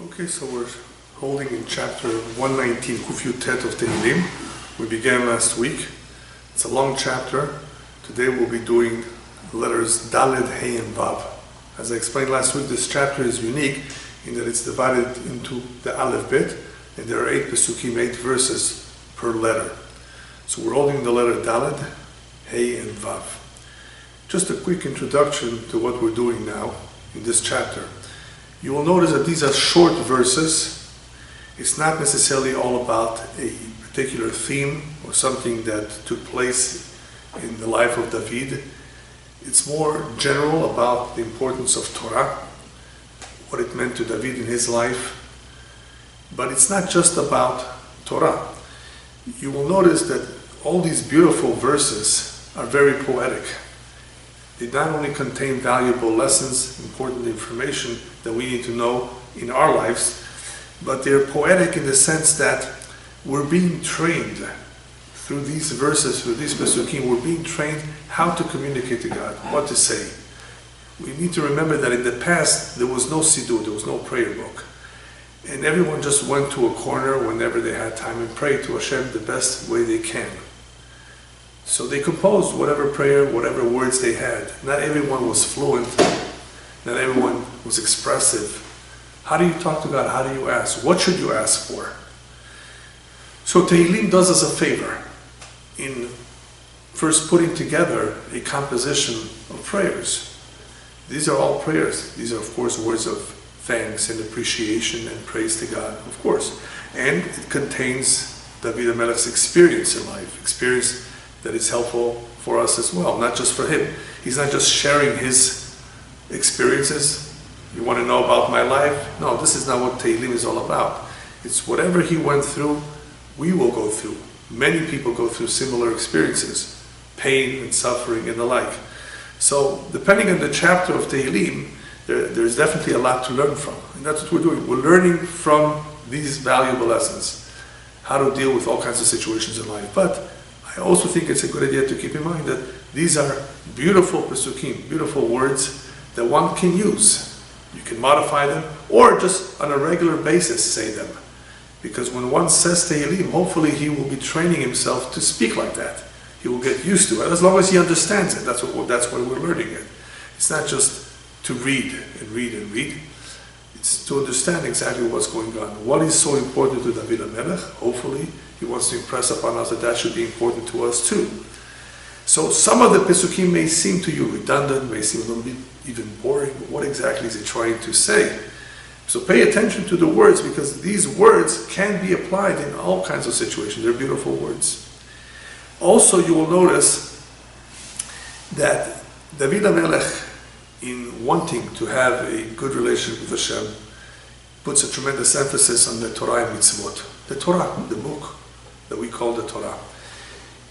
Okay, so we're holding in chapter 119, Kuf Tet of Tehilim. We began last week. It's a long chapter. Today we'll be doing letters Daled, Hey, and Vav. As I explained last week, this chapter is unique in that it's divided into the Aleph bit, and there are 8 Pesukim, 8 verses per letter. So we're holding the letter Daled, Hey, and Vav. Just a quick introduction to what we're doing now in this chapter. You will notice that these are short verses. It's not necessarily all about a particular theme or something that took place in the life of David. It's more general about the importance of Torah, what it meant to David in his life. But it's not just about Torah. You will notice that all these beautiful verses are very poetic. They not only contain valuable lessons, important information that we need to know in our lives, but they're poetic in the sense that we're being trained through these verses, through these Pesukim, we're being trained how to communicate to God, what to say. We need to remember that in the past, there was no Siddur, there was no prayer book. And everyone just went to a corner whenever they had time and prayed to Hashem the best way they can. So they composed whatever prayer, whatever words they had. Not everyone was fluent. Not everyone was expressive. How do you talk to God? How do you ask? What should you ask for? So Tehilim does us a favor in first putting together a composition of prayers. These are all prayers. These are, of course, words of thanks and appreciation and praise to God, of course. And it contains David HaMelech's experience in life, experience that is helpful for us as well, not just for him. He's not just sharing his experiences. You want to know about my life? No, this is not what Tehilim is all about. It's whatever he went through, we will go through. Many people go through similar experiences, pain and suffering and the like. So, depending on the chapter of Tehilim, there's definitely a lot to learn from. And that's what we're doing. We're learning from these valuable lessons, how to deal with all kinds of situations in life. But I also think it's a good idea to keep in mind that these are beautiful Pesukim, beautiful words that one can use. You can modify them or just on a regular basis say them. Because when one says Tehilim, hopefully he will be training himself to speak like that. He will get used to it, as long as he understands it. That's why we're learning it. It's not just to read and read and read. It's to understand exactly what's going on. What is so important to David HaMelech? Hopefully, he wants to impress upon us that should be important to us too. So some of the Pesukim may seem to you redundant, may seem a little bit even boring. What exactly is he trying to say? So pay attention to the words, because these words can be applied in all kinds of situations. They're beautiful words. Also, you will notice that David HaMelech, in wanting to have a good relationship with Hashem, puts a tremendous emphasis on the Torah and mitzvot. The Torah, the book that we call the Torah.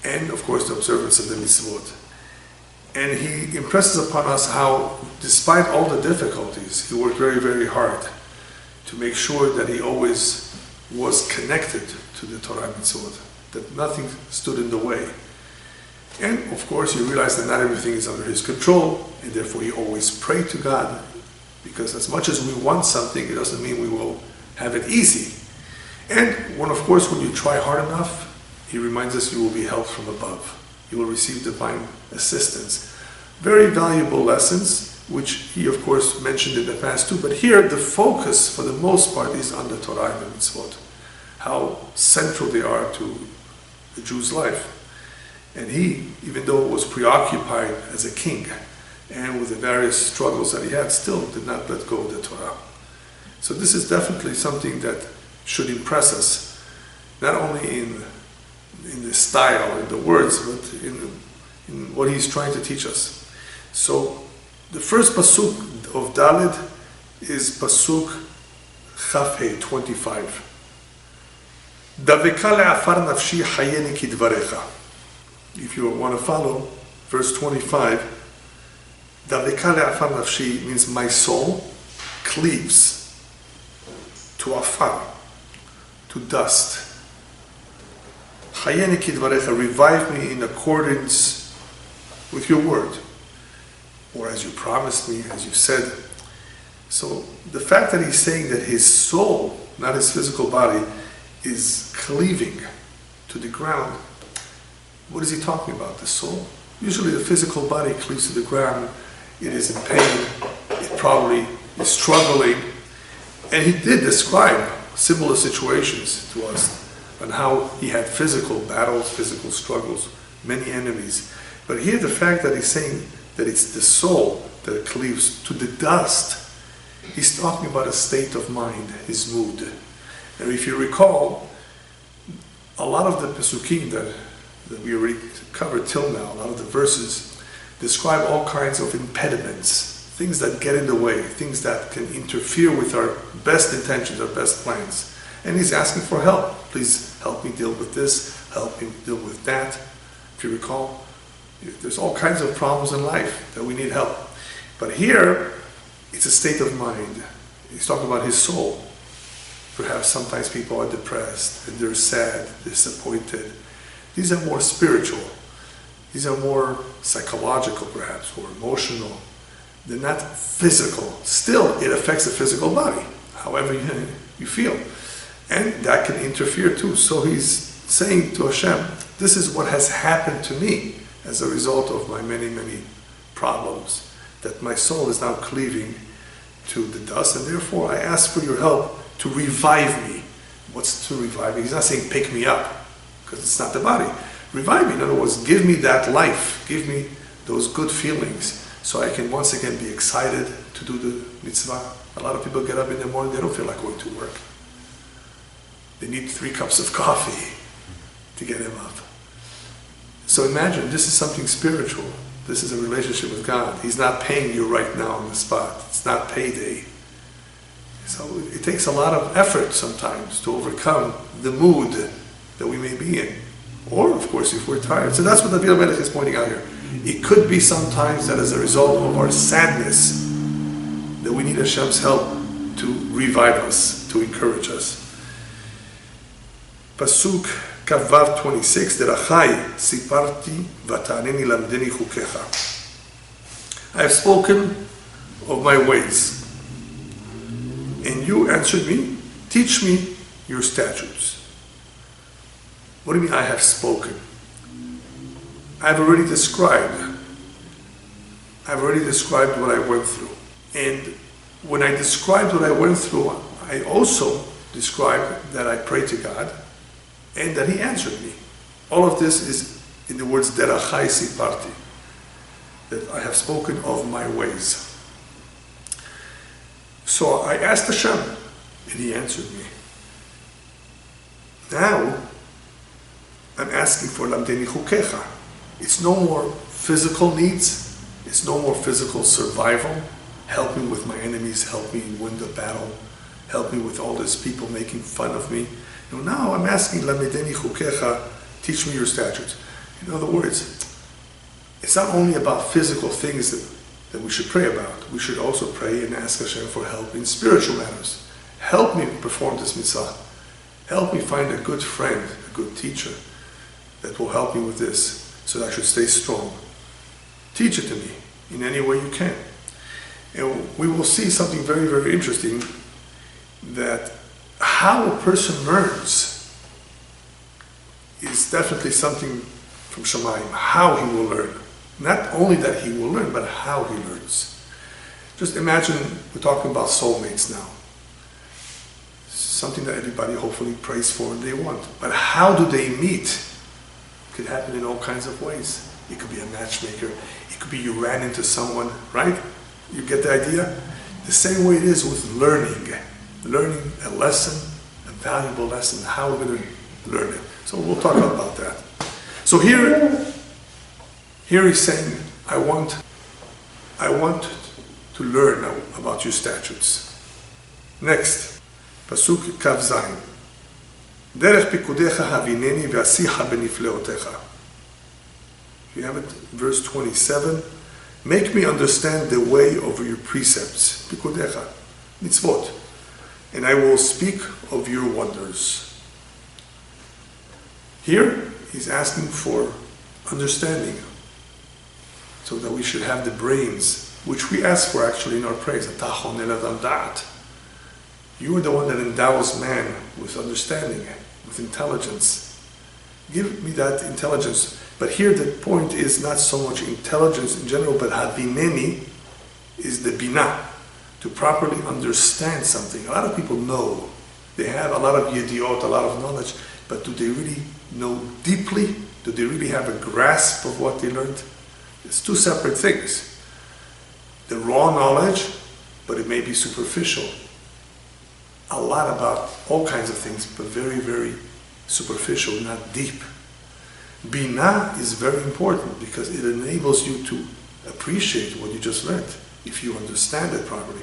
And, of course, the observance of the mitzvot. And he impresses upon us how, despite all the difficulties, he worked very, very hard to make sure that he always was connected to the Torah and mitzvot, that nothing stood in the way. And, of course, you realize that not everything is under his control, and therefore he always prayed to God, because as much as we want something, it doesn't mean we will have it easy. And, of course, when you try hard enough, he reminds us you will be helped from above. You will receive divine assistance. Very valuable lessons, which he, of course, mentioned in the past too, but here the focus, for the most part, is on the Torah and the mitzvot, how central they are to the Jew's life. And he, even though was preoccupied as a king and with the various struggles that he had, still did not let go of the Torah. So this is definitely something that should impress us, not only in the style, in the words, but in what he's trying to teach us. So the first pasuk of Daled is pasuk Chaf Hei 25. Daveka le'afar nafshi hayeni kidvarecha. If you want to follow, verse 25, Daveka le'afar nafshi means my soul cleaves to afar, to dust. Hayeni kidvarecha, revive me in accordance with your word. Or as you promised me, as you said. So the fact that he's saying that his soul, not his physical body, is cleaving to the ground, what is he talking about? The soul? Usually the physical body cleaves to the ground. It is in pain. It probably is struggling. And he did describe similar situations to us on how he had physical battles, physical struggles, many enemies. But here the fact that he's saying that it's the soul that cleaves to the dust, he's talking about a state of mind, his mood. And if you recall, a lot of the Pesukim that we already covered till now, a lot of the verses describe all kinds of impediments, things that get in the way, things that can interfere with our best intentions, our best plans. And he's asking for help. Please help me deal with this, help me deal with that. If you recall, there's all kinds of problems in life that we need help. But here, it's a state of mind. He's talking about his soul. Perhaps sometimes people are depressed and they're sad, disappointed. These are more spiritual. These are more psychological perhaps, or emotional. They're not physical. Still, it affects the physical body, however you feel. And that can interfere too. So he's saying to Hashem, this is what has happened to me as a result of my many, many problems, that my soul is now cleaving to the dust, and therefore I ask for your help to revive me. What's to revive me? He's not saying pick me up, because it's not the body. Revive me, in other words, give me that life, give me those good feelings, so I can once again be excited to do the mitzvah. A lot of people get up in the morning, they don't feel like going to work. They need 3 cups of coffee to get them up. So imagine, this is something spiritual. This is a relationship with God. He's not paying you right now on the spot. It's not payday. So it takes a lot of effort sometimes to overcome the mood that we may be in. Or, of course, if we're tired. So that's what the Rabbi Elyahu is pointing out here. It could be sometimes that as a result of our sadness, that we need Hashem's help to revive us, to encourage us. Pasuk Kavav 26, Derachai siparti v'ta'aneni lamdeni chukecha. I have spoken of my ways, and you answered me, teach me your statutes. What do you mean I have spoken? I've already described what I went through. And when I described what I went through, I also described that I prayed to God and that He answered me. All of this is in the words Derachai siparti, that I have spoken of my ways. So I asked Hashem, and He answered me. Now, I'm asking for lamdeni chukecha. It's no more physical needs. It's no more physical survival. Help me with my enemies. Help me win the battle. Help me with all these people making fun of me. No, now I'm asking lamdeni chukecha. Teach me your statutes. In other words, it's not only about physical things that we should pray about. We should also pray and ask Hashem for help in spiritual matters. Help me perform this mitzvah. Help me find a good friend, a good teacher that will help me with this, so that I should stay strong. Teach it to me in any way you can. And we will see something very, very interesting, that how a person learns is definitely something from Shamayim, how he will learn. Not only that he will learn, but how he learns. Just imagine, we're talking about soulmates now. Something that everybody hopefully prays for and they want. But how do they meet? It could happen in all kinds of ways. It could be a matchmaker. It could be you ran into someone, right? You get the idea? The same way it is with learning. Learning a lesson, a valuable lesson, how we're going to learn it. So we'll talk about that. So here he's saying, I want to learn about your statutes. Next, Pasuk Kav Zayin. Derech pikudecha havineni ve'asicha benifleotecha. You have it, verse 27. Make me understand the way of your precepts, pikudecha, mitzvot, and I will speak of your wonders. Here, he's asking for understanding, so that we should have the brains, which we ask for actually in our praise. You are the one that endows man with understanding, with intelligence. Give me that intelligence. But here the point is not so much intelligence in general, but havineni is the binah, to properly understand something. A lot of people know. They have a lot of yediot, a lot of knowledge, but do they really know deeply? Do they really have a grasp of what they learned? It's two separate things. The raw knowledge, but it may be superficial. A lot about all kinds of things, but very, very superficial, not deep. Binah is very important because it enables you to appreciate what you just learned, if you understand it properly.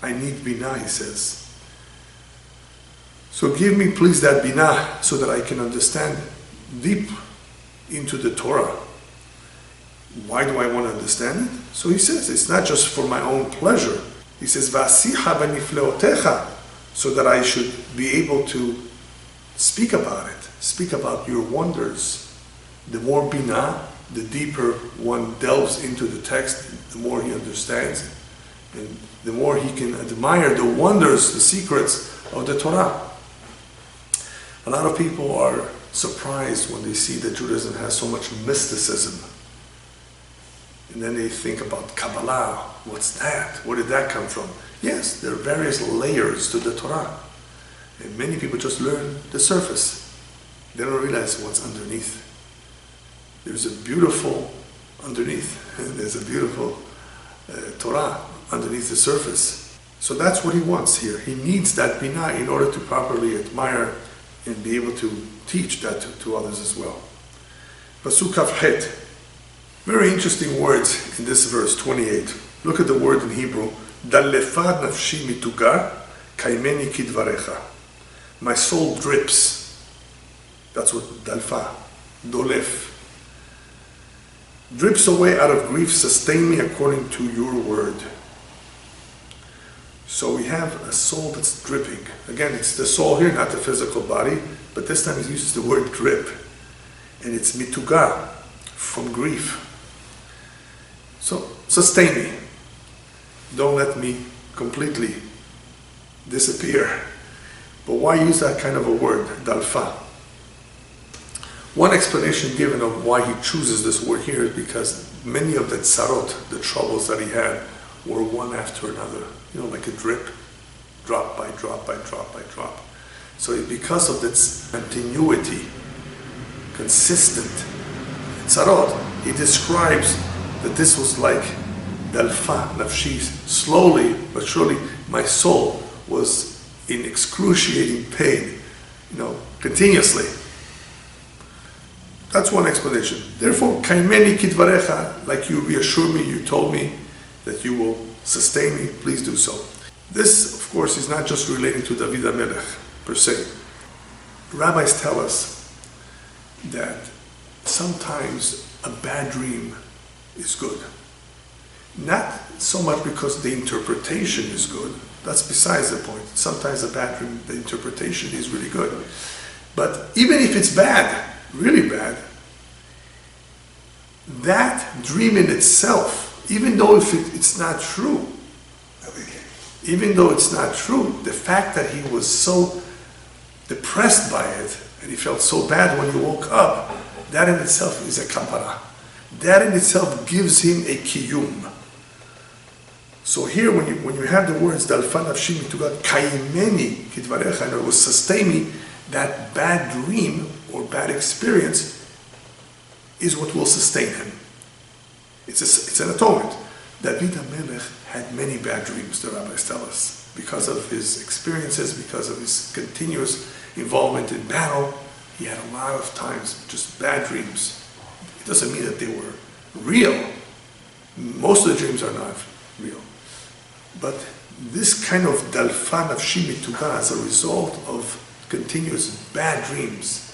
I need binah, he says. So give me please that binah so that I can understand deep into the Torah. Why do I want to understand it? So he says, it's not just for my own pleasure. He says, Vasiha benifleotecha, so that I should be able to speak about it, speak about your wonders. The more binah, the deeper one delves into the text, the more he understands, and the more he can admire the wonders, the secrets of the Torah. A lot of people are surprised when they see that Judaism has so much mysticism. And then they think about Kabbalah. What's that? Where did that come from? Yes, there are various layers to the Torah. And many people just learn the surface. They don't realize what's underneath. There's a beautiful underneath. There's a beautiful Torah underneath the surface. So that's what he wants here. He needs that binah in order to properly admire and be able to teach that to others as well. Pasuk Kaf-Het. Very interesting words in this verse, 28. Look at the word in Hebrew. Dallefa nafshi mituga kaimeni kidvarecha. My soul drips. That's what dalfa, dolef. Drips away out of grief, sustain me according to your word. So we have a soul that's dripping. Again, it's the soul here, not the physical body, but this time he uses the word drip. And it's mituga, from grief. So, sustain me. Don't let me completely disappear. But why use that kind of a word, dalfa? One explanation given of why he chooses this word here is because many of the tzarot, the troubles that he had, were one after another. You know, like a drip, drop by drop by drop by drop. So because of this continuity, consistent tzarot, he describes that this was like dalfa, nafshi, slowly but surely my soul was in excruciating pain, continuously. That's one explanation. Therefore, kaimeni kidvarecha, like you reassure me, you told me that you will sustain me, please do so. This, of course, is not just relating to David HaMelech per se. Rabbis tell us that sometimes a bad dream is good. Not so much because the interpretation is good. That's besides the point. Sometimes a bad dream, the interpretation is really good. But even if it's bad, really bad, that dream in itself, even though if it's not true, the fact that he was so depressed by it, and he felt so bad when he woke up, that in itself is a kapara. That in itself gives him a kiyum. So here, when you have the words dalfa nafshi mituga kaimeni kidvarecha, and it was sustain me, that bad dream or bad experience is what will sustain him. It's an atonement. David HaMelech had many bad dreams, the rabbis tell us, because of his experiences, because of his continuous involvement in battle. He had a lot of times just bad dreams. It doesn't mean that they were real. Most of the dreams are not real. But this kind of dalfa nafshi mituga as a result of continuous bad dreams,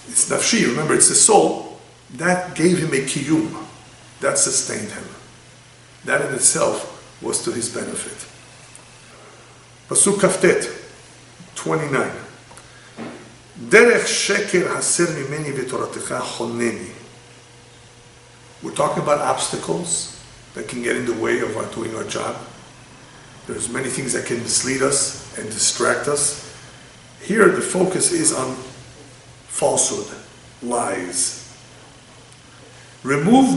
it's nafshi, remember, it's the soul, that gave him a kiyum, that sustained him. That in itself was to his benefit. Pasuk Kaftet, 29. Derech sheker haser mimeni v'toratecha choneni. We're talking about obstacles that can get in the way of our doing our job. There's many things that can mislead us and distract us. Here the focus is on falsehood, lies. Remove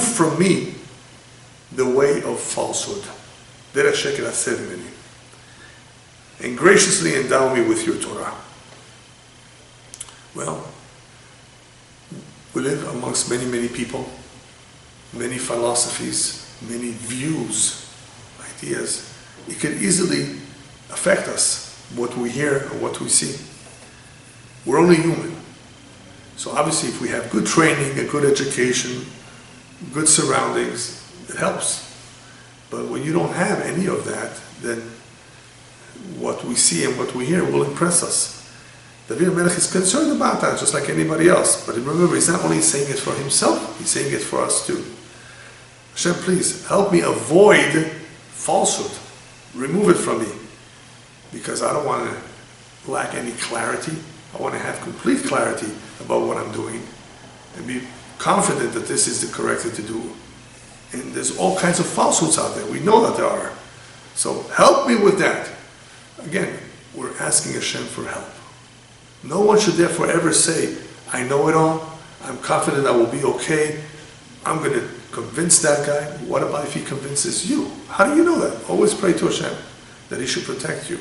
from me the way of falsehood. And graciously endow me with your Torah. Well, we live amongst many, many people, many philosophies, many views, ideas. It could easily affect us, what we hear or what we see. We're only human. So obviously if we have good training, a good education, good surroundings, it helps. But when you don't have any of that, then what we see and what we hear will impress us. David Melech is concerned about that, just like anybody else. But remember, he's not only saying it for himself, he's saying it for us too. Hashem, please help me avoid falsehood. Remove it from me. Because I don't want to lack any clarity. I want to have complete clarity about what I'm doing. And be confident that this is the correct thing to do. And there's all kinds of falsehoods out there. We know that there are. So help me with that. Again, we're asking Hashem for help. No one should therefore ever say, I know it all, I'm confident I will be okay, I'm going to convince that guy. What about if he convinces you? How do you know that? Always pray to Hashem that he should protect you.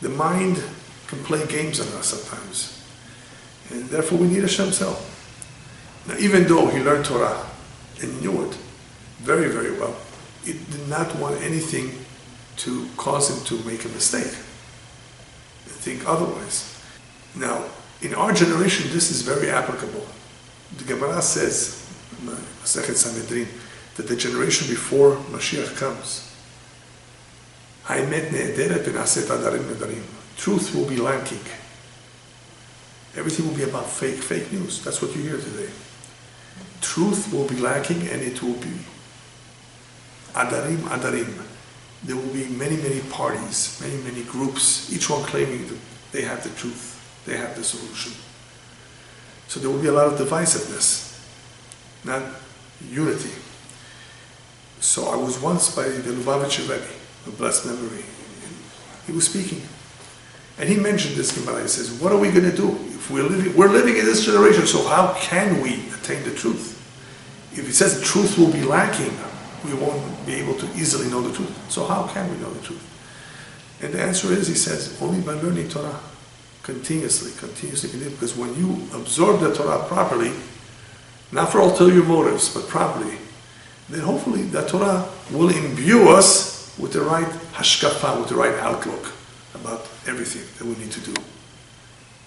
The mind can play games on us sometimes. And therefore we need Hashem's help. Now even though he learned Torah and knew it very, very well, he did not want anything to cause him to make a mistake and think otherwise. Now, in our generation, this is very applicable. The Gemara says, Masechet Sanhedrin, that the generation before Mashiach comes, truth will be lacking. Everything will be about fake news. That's what you hear today. Truth will be lacking, and it will be adarim. There will be many, many parties, many, many groups, each one claiming that they have the truth. They have the solution. So there will be a lot of divisiveness, not unity. So I was once by the Lubavitcher Rebbe, of blessed memory. He was speaking. And he mentioned this Gemara. He says, what are we going to do? If we're living in this generation, so how can we attain the truth? If he says the truth will be lacking, we won't be able to easily know the truth. So how can we know the truth? And the answer is, he says, only by learning Torah. Continuously, because when you absorb the Torah properly, not for ulterior motives, but properly, then hopefully the Torah will imbue us with the right hashkafa, with the right outlook about everything that we need to do.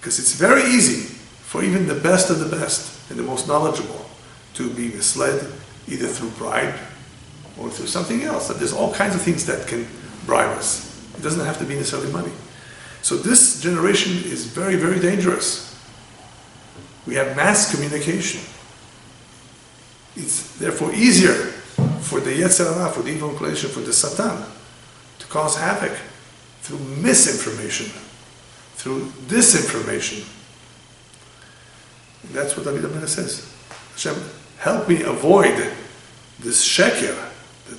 Because it's very easy for even the best of the best and the most knowledgeable to be misled, either through bribe or through something else. There's all kinds of things that can bribe us. It doesn't have to be necessarily money. So this generation is very, very dangerous. We have mass communication. It's therefore easier for the Yetzer Hara, for the evil inclination, for the Satan, to cause havoc through misinformation, through disinformation. And that's what David HaMelech says. Hashem, help me avoid this sheker, that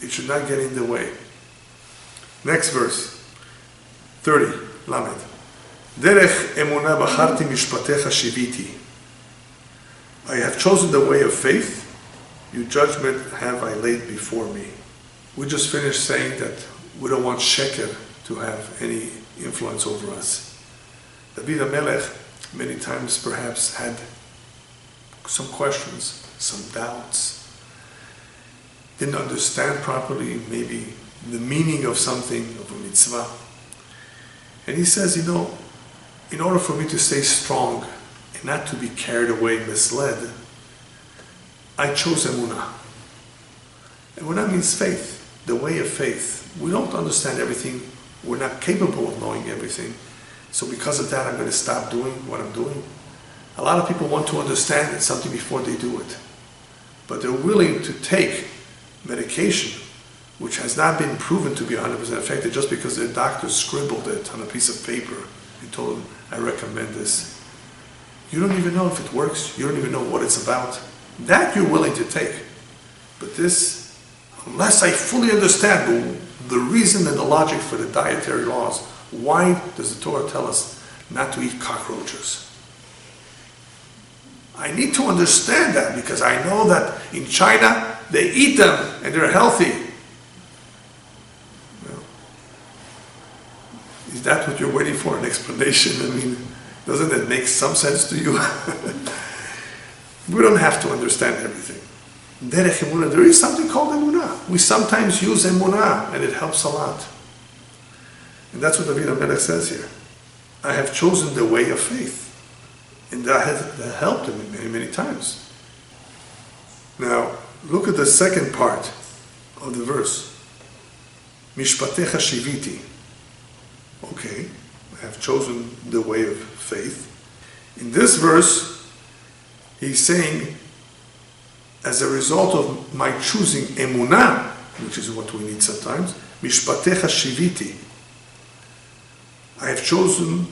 it should not get in the way. Next verse, 30. Lamed. Derech emunah bacharti mishpatecha shiviti. I have chosen the way of faith, your judgment have I laid before me. We just finished saying that we don't want sheker to have any influence over us. David HaMelech many times perhaps had some questions, some doubts, didn't understand properly maybe the meaning of something, of a mitzvah. And he says, in order for me to stay strong and not to be carried away, misled, I chose emunah. Emunah means faith, the way of faith. We don't understand everything. We're not capable of knowing everything. So because of that, I'm going to stop doing what I'm doing. A lot of people want to understand something before they do it. But they're willing to take medication which has not been proven to be 100% effective just because their doctor scribbled it on a piece of paper and told them, I recommend this. You don't even know if it works. You don't even know what it's about. That you're willing to take. But this, unless I fully understand the reason and the logic for the dietary laws, why does the Torah tell us not to eat cockroaches? I need to understand that because I know that in China they eat them and they're healthy. Is that what you're waiting for, an explanation? I mean, doesn't that make some sense to you? We don't have to understand everything. Derech emunah, there is something called emunah. We sometimes use emunah and it helps a lot. And that's what David HaMelech says here. I have chosen the way of faith. And that helped him many, many times. Now, look at the second part of the verse. Mishpatecha shiviti. Okay, I have chosen the way of faith. In this verse, he's saying, as a result of my choosing emunah, which is what we need sometimes, mishpatecha shiviti. I have chosen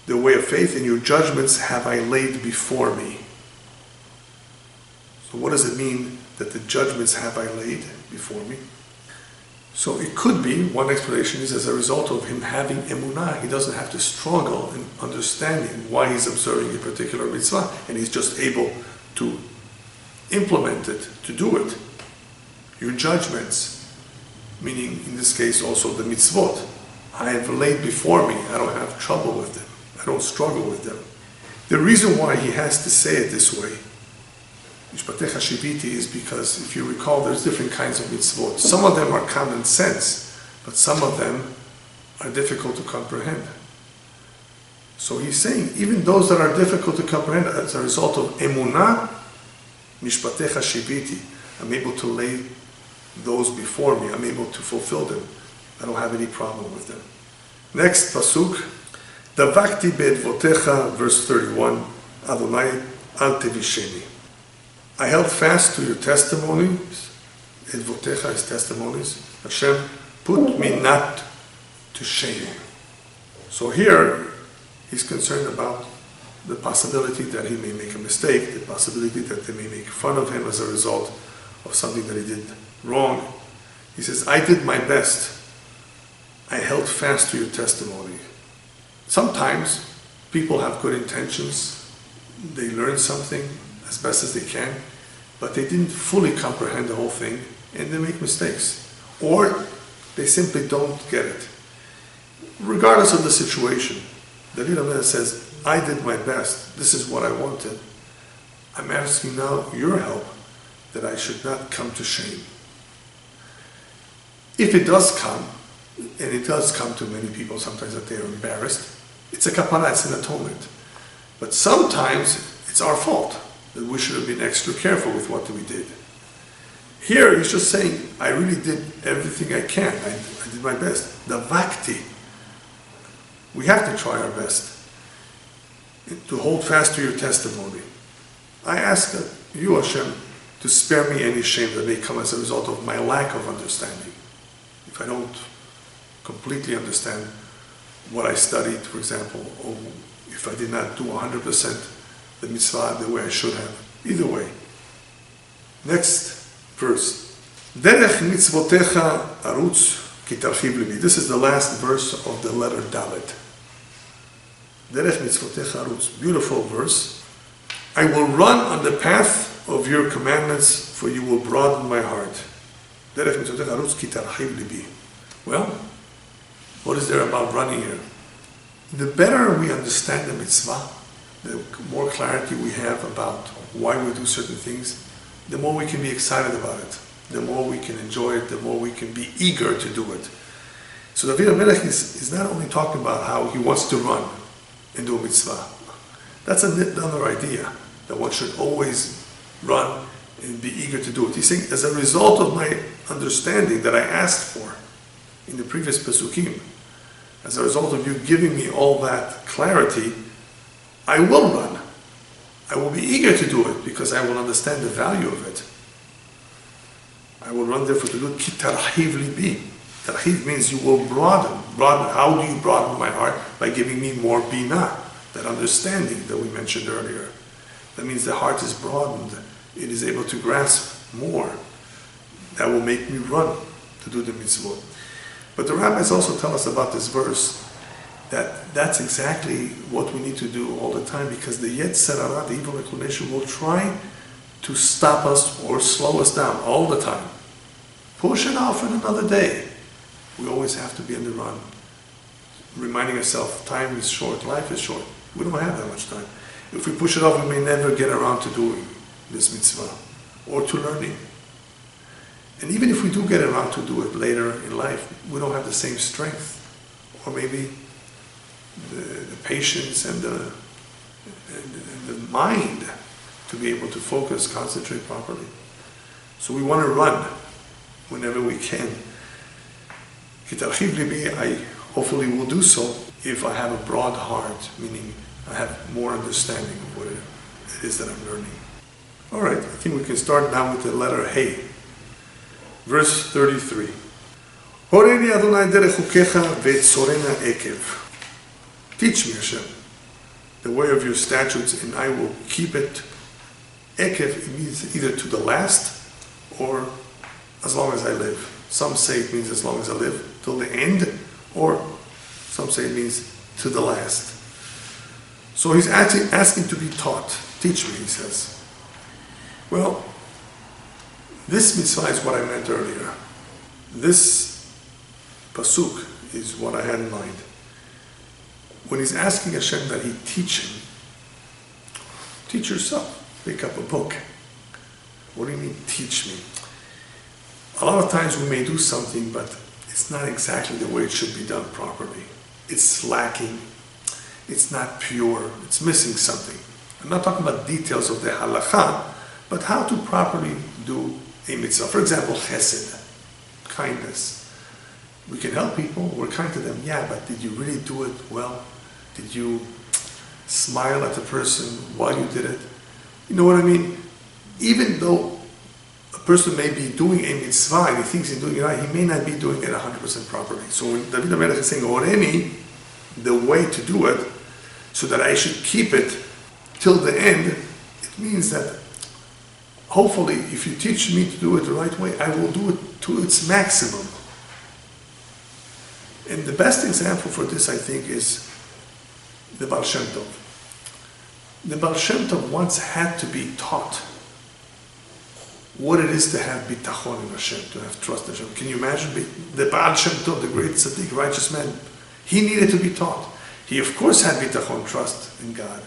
the way of faith, and your judgments have I laid before me. So what does it mean that the judgments have I laid before me? So it could be, one explanation is as a result of him having emunah, he doesn't have to struggle in understanding why he's observing a particular mitzvah, and he's just able to implement it, to do it. Your judgments, meaning in this case also the mitzvot, I have laid before me, I don't have trouble with them. I don't struggle with them. The reason why he has to say it this way, Mishpatecha shiviti, is because if you recall, there's different kinds of mitzvot. Some of them are common sense, but some of them are difficult to comprehend. So he's saying, even those that are difficult to comprehend as a result of emunah, Mishpatecha shiviti, I'm able to lay those before me. I'm able to fulfill them. I don't have any problem with them. Next pasuk, Davakti be'edvotecha, verse 31, Adonai al tevisheni. I held fast to your testimonies. Edvotecha is testimonies. Hashem, put me not to shame. So here, he's concerned about the possibility that he may make a mistake, the possibility that they may make fun of him as a result of something that he did wrong. He says, I did my best. I held fast to your testimony. Sometimes people have good intentions. They learn something as best as they can, but they didn't fully comprehend the whole thing, and they make mistakes. Or they simply don't get it. Regardless of the situation, David HaMelech says, I did my best. This is what I wanted. I'm asking now your help that I should not come to shame. If it does come, and it does come to many people sometimes that they are embarrassed, it's a kapara, it's an atonement. But sometimes it's our fault, that we should have been extra careful with what we did. Here he's just saying, I really did everything I can. I did my best. The vakti. We have to try our best to hold fast to your testimony. I ask you, Hashem, to spare me any shame that may come as a result of my lack of understanding. If I don't completely understand what I studied, for example, or if I did not do 100% the mitzvah the way I should have. Either way. Next verse. Derech mitzvotecha arutz ki tarchiv libi. This is the last verse of the letter Dalet. Derech mitzvotecha arutz. Beautiful verse. I will run on the path of your commandments, for you will broaden my heart. Derech mitzvotecha arutz ki tarchiv libi. Well, what is there about running here? The better we understand the mitzvah, the more clarity we have about why we do certain things, the more we can be excited about it, the more we can enjoy it, the more we can be eager to do it. So David HaMelech is not only talking about how he wants to run and do a mitzvah. That's another idea, that one should always run and be eager to do it. He's saying, as a result of my understanding that I asked for in the previous Pesukim, as a result of you giving me all that clarity, I will run. I will be eager to do it because I will understand the value of it. I will run therefore to do it. Ki tarhiv libi. Tarhiv means you will broaden. How do you broaden my heart? By giving me more bina, that understanding that we mentioned earlier. That means the heart is broadened. It is able to grasp more. That will make me run to do the mitzvot. But the rabbis also tell us about this verse, that's exactly what we need to do all the time, because the Yetzer Hara, the evil inclination, will try to stop us or slow us down all the time. Push it off in another day. We always have to be on the run, reminding ourselves time is short, life is short. We don't have that much time. If we push it off, we may never get around to doing this mitzvah or to learning. And even if we do get around to do it later in life, we don't have the same strength, or maybe the patience and the mind to be able to focus, concentrate properly. So we want to run whenever we can. I hopefully will do so if I have a broad heart, meaning I have more understanding of what it is that I'm learning. All right, I think we can start now with the letter Hey. Verse 33. Horeni Adonai derech chukecha ve'tzorena ekev. Teach me, Hashem, the way of your statutes, and I will keep it. Ekev, it means either to the last or as long as I live. Some say it means as long as I live, till the end, or some say it means to the last. So he's actually asking to be taught. Teach me, he says. Well, this mitzvah is what I meant earlier. This pasuk is what I had in mind. When he's asking Hashem that he teach him, teach yourself. Pick up a book. What do you mean, teach me? A lot of times we may do something, but it's not exactly the way it should be done properly. It's lacking. It's not pure. It's missing something. I'm not talking about details of the halakha, but how to properly do a mitzvah. For example, chesed, kindness. We can help people, we're kind to them, yeah, but did you really do it well? Did you smile at the person while you did it? You know what I mean? Even though a person may be doing a mitzvah and he thinks he's doing it right, he may not be doing it 100% properly. So when David HaMelech is saying, Oreni, the way to do it, so that I should keep it till the end, it means that hopefully, if you teach me to do it the right way, I will do it to its maximum. And the best example for this, I think, is the Baal Shem Tov. The Baal Shem Tov once had to be taught what it is to have bitachon in Hashem, to have trust in Hashem. Can you imagine the Baal Shem Tov, the great tzaddik, righteous man? He needed to be taught. He, of course, had bitachon, trust in God.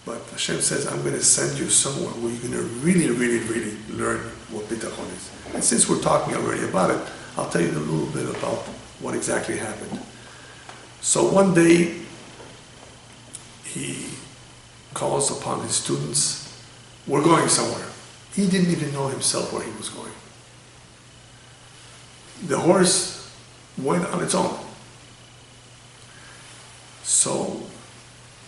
But Hashem says, I'm going to send you somewhere where you're going to really, really, really learn what bitachon is. And since we're talking already about it, I'll tell you a little bit about what exactly happened. So one day, he calls upon his students. We're going somewhere. He didn't even know himself where he was going. The horse went on its own. So,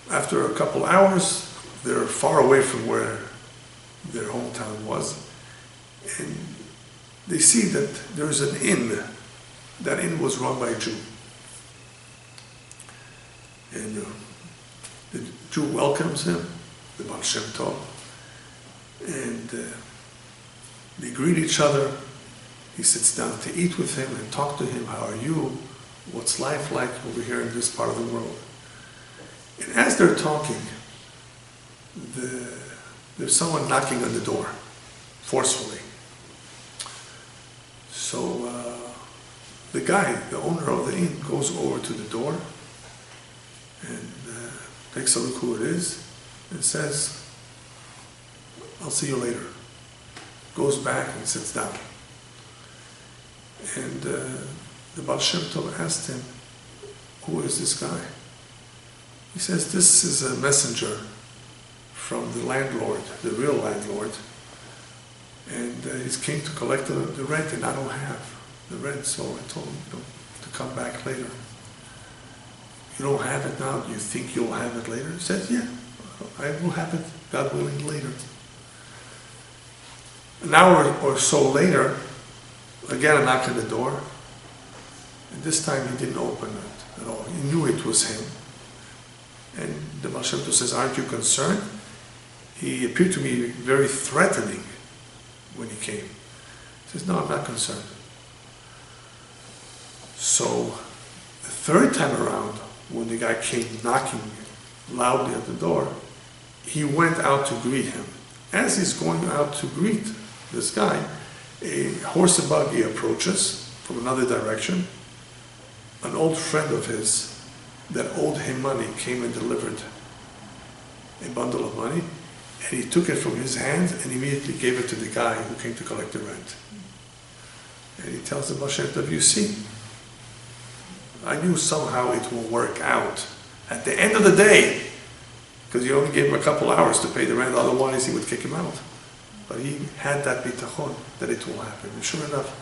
after a couple hours, they're far away from where their hometown was, and they see that there's an inn. That inn was run by a Jew. And the Jew welcomes him, the Baal Shem Tov, and they greet each other. He sits down to eat with him and talk to him. How are you? What's life like over here in this part of the world? And as they're talking, there's someone knocking on the door, forcefully. So the guy, the owner of the inn, goes over to the door and takes a look who it is and says, I'll see you later. Goes back and sits down. And the Baal Shem Tov asked him, who is this guy? He says, this is a messenger from the landlord, the real landlord, and he's came to collect the rent, and I don't have the rent, so I told him to come back later. You don't have it now? Do you think you'll have it later? He says, yeah, I will have it, God willing, later. An hour or so later, again a knock on the door, and this time he didn't open it at all. He knew it was him. And the Baal Shem Tov says, aren't you concerned? He appeared to me very threatening. when he came. He says, no, I'm not concerned. So the third time around, when the guy came knocking loudly at the door, he went out to greet him. As he's going out to greet this guy, a horse and buggy approaches from another direction. An old friend of his that owed him money came and delivered a bundle of money, and he took it from his hands and immediately gave it to the guy who came to collect the rent. And he tells the Baal Shem Tov, you see, I knew somehow it will work out at the end of the day, because you only gave him a couple hours to pay the rent, otherwise he would kick him out. But he had that bitachon that it will happen. And sure enough,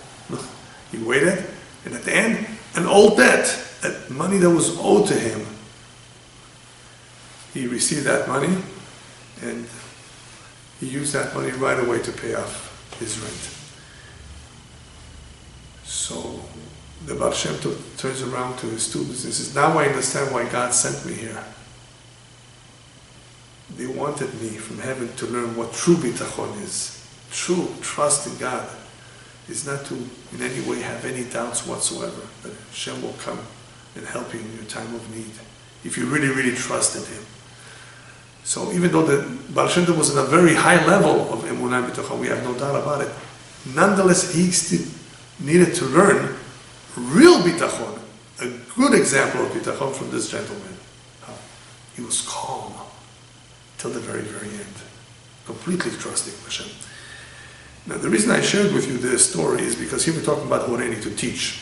he waited, and at the end, an old debt, that money that was owed to him, he received that money, and he used that money right away to pay off his rent. So the Baal Shem Tov turns around to his students and says, now I understand why God sent me here. They wanted me from heaven to learn what true bitachon is. True trust in God is not to in any way have any doubts whatsoever that Hashem will come and help you in your time of need, if you really, really trust in Him. So even though the Baal Shem Tov was in a very high level of emunah bitachon, we have no doubt about it, nonetheless he still needed to learn real bitachon, a good example of bitachon from this gentleman. He was calm till the very, very end, completely trusting Hashem. Now the reason I shared with you this story is because here we're talking about Horeni, to teach.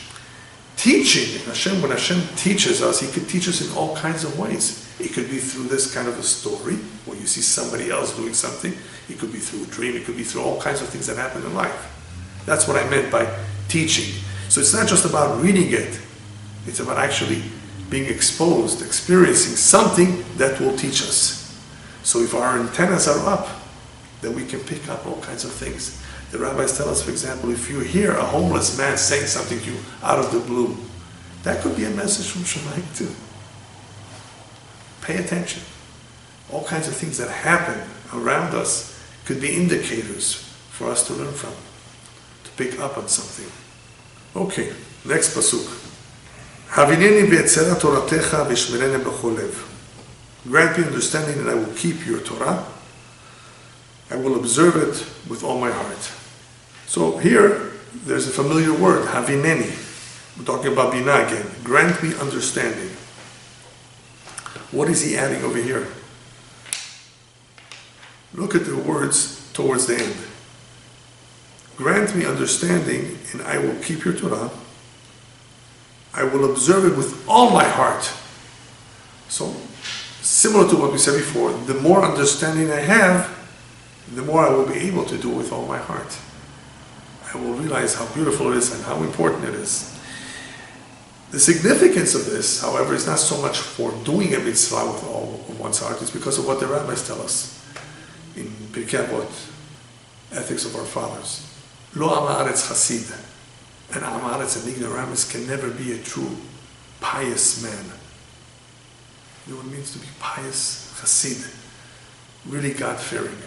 Teaching, Hashem, when Hashem teaches us, He could teach us in all kinds of ways. It could be through this kind of a story, where you see somebody else doing something. It could be through a dream. It could be through all kinds of things that happen in life. That's what I meant by teaching. So it's not just about reading it. It's about actually being exposed, experiencing something that will teach us. So if our antennas are up, then we can pick up all kinds of things. The rabbis tell us, for example, if you hear a homeless man saying something to you out of the blue, that could be a message from Shemayim too. Pay attention. All kinds of things that happen around us could be indicators for us to learn from, to pick up on something. Okay, next pasuk. Havineni be'etzera toratecha v'shmerene b'chol lev. Grant me understanding that I will keep your Torah. I will observe it with all my heart. So here, there's a familiar word, havineni. We're talking about binah again. Grant me understanding. What is he adding over here? Look at the words towards the end. Grant me understanding, and I will keep your Torah. I will observe it with all my heart. So, similar to what we said before, the more understanding I have, the more I will be able to do with all my heart. I will realize how beautiful it is and how important it is. The significance of this, however, is not so much for doing a mitzvah with all of one's heart, it's because of what the rabbis tell us in Pirkei Avot, Ethics of Our Fathers. Lo am haaretz chasid. An am haaretz, an ignoramus, can never be a true pious man. You know what it means to be pious, chassid, really God-fearing.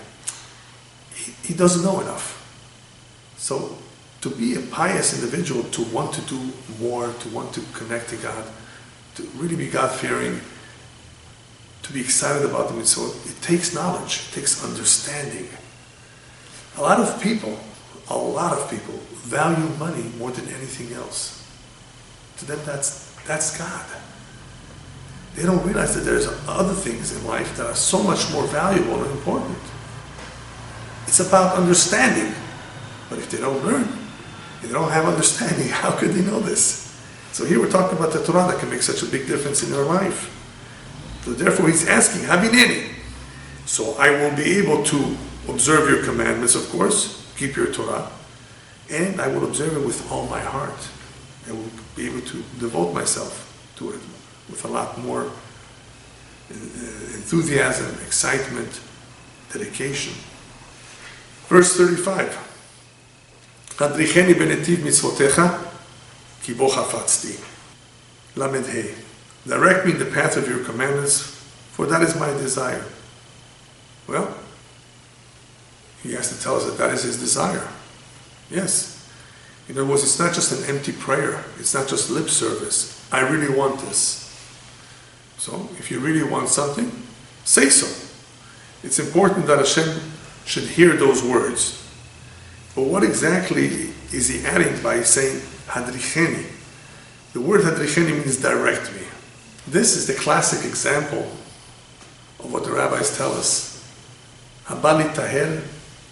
He doesn't know enough. So to be a pious individual, to want to do more, to want to connect to God, to really be God-fearing, to be excited about the mitzvot, it takes knowledge, it takes understanding. A lot of people value money more than anything else. To them, that's God. They don't realize that there's other things in life that are so much more valuable and important. It's about understanding. But if they don't learn, if they don't have understanding, how could they know this? So here we're talking about the Torah that can make such a big difference in their life. So therefore he's asking, Havineni. So I will be able to observe your commandments, of course, keep your Torah, and I will observe it with all my heart. I will be able to devote myself to it with a lot more enthusiasm, excitement, dedication. Verse 35. Hadricheni benetiv mitzvotecha, ki bo chafatzti. Lamed Hey. Direct me in the path of your commandments, for that is my desire. Well, He has to tell us that that is his desire. Yes. In other words, it's not just an empty prayer. It's not just lip service. I really want this. So, if you really want something, say so. It's important that Hashem should hear those words. But what exactly is he adding by saying hadricheni? The word hadricheni means direct me. This is the classic example of what the rabbis tell us. Habali taher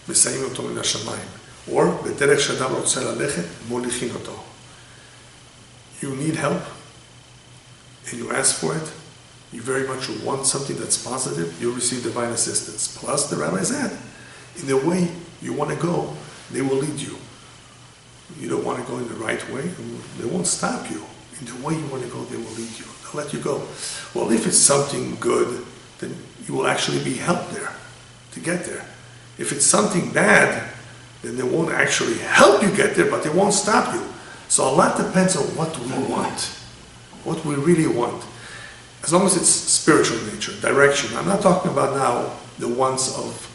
mesayim oto min hashamayim. Or b'derech shadam rotzeh lalechet molichin oto. You need help, and you ask for it. You very much want something that's positive, you'll receive divine assistance. Plus, the rabbis add, in the way you want to go, they will lead you. You don't want to go in the right way, they won't stop you. In the way you want to go, they will lead you. They'll let you go. Well, if it's something good, then you will actually be helped there to get there. If it's something bad, then they won't actually help you get there, but they won't stop you. So a lot depends on what we want, what we really want. As long as it's spiritual nature, direction. I'm not talking about now the wants of